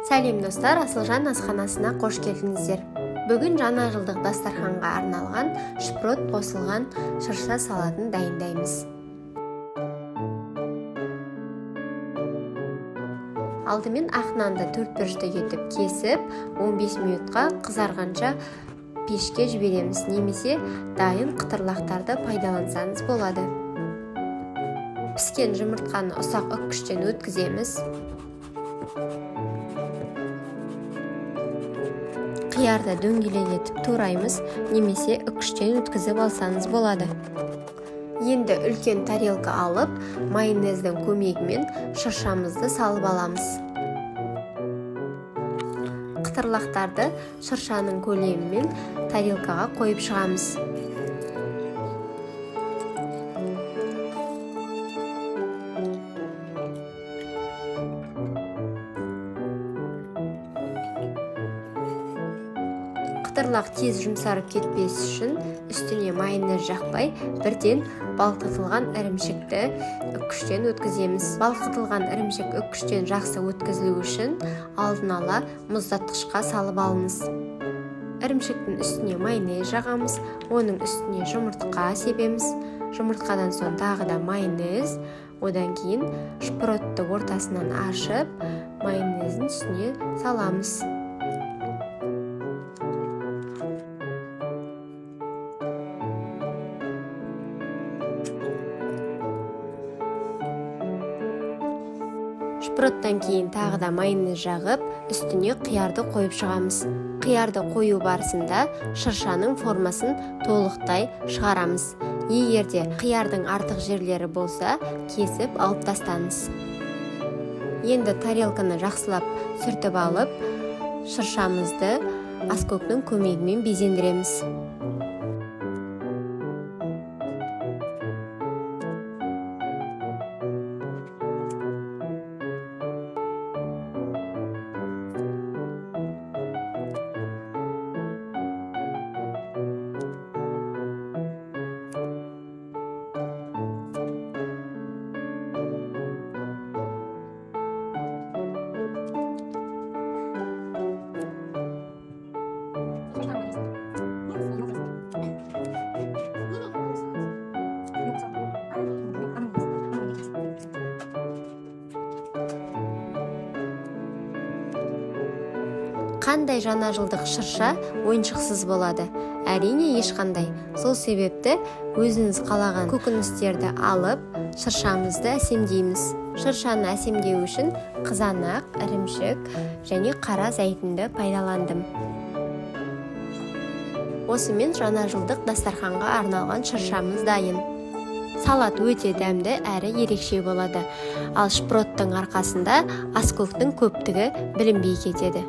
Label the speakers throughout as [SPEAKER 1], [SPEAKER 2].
[SPEAKER 1] Сәлем достар, Асылжан асханасына қош келдіңіздер. Бүгін жаңа жылдық дастарханға арналған шпрот қосылған шырша салатын дайындаймыз. Алдымен ақ нанды 4 бұрышты етіп кесіп, 15 минутқа қызарғанша пешке жібереміз, немесе дайын қытырлақтарды пайдалансаңыз болады. Піскен жұмыртқаны ұсақ үккіштен өткіземіз. Қиярды дөңгелетіп тураймыз, немесе үккіштен өткізіп алсаңыз болады. Енді үлкен тарелка алып, майонездің көмегімен шыршамызды салып аламыз. Қытырлақтарды шыршаның көлемімен тарелкаға қойып шығамыз. Қытырлақ тез жұмсарып кетпес үшін үстіне майонез жақпай, бірден балқытылған ірімшікті үккіштен өткіземіз. Балқытылған ірімшік үккіштен жақсы өткізілу үшін алдын ала мұздатқышқа салып алыңыз. Ірімшіктің үстіне майонез жағамыз, оның үстіне жұмыртқа себеміз. Жұмыртқадан соң тағы да майонез, одан кейін шпротты ортасынан ашып, майонездің үстіне саламыз. Шпроттан кейін тағы да майонез жағып, үстіне қиярды қойып шығамыз. Қиярды қою барысында шыршаның формасын толықтай шығарамыз. Егерде қиярдың артық жерлері болса, кесіп алып тастаңыз. Енді тарелканы жақсылап сүртіп алып, шыршамызды аскөктің көмегімен безендіреміз. Қандай жаңа жылдық шырша ойыншықсыз болады? Әрине ешқандай. Сол себепті өзіңіз қалаған көкөністерді алып, шыршамызды әсемдейміз. Шыршаны әсемдеу үшін қызанақ, ірімшік және қара зәйтүнді пайдаландым. Осымен жаңа жылдық дастарханға арналған шыршамыз дайын. Салат өте дәмді әрі ерекше болады. Ал шпроттың арқасында аскөктің көптігі білінбей кетеді.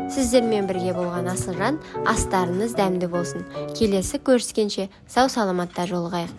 [SPEAKER 1] Сіздермен бірге болған Асылжан, астарыңыз дәмді болсын. Келесі көріскенше сау саламатта жолығайық.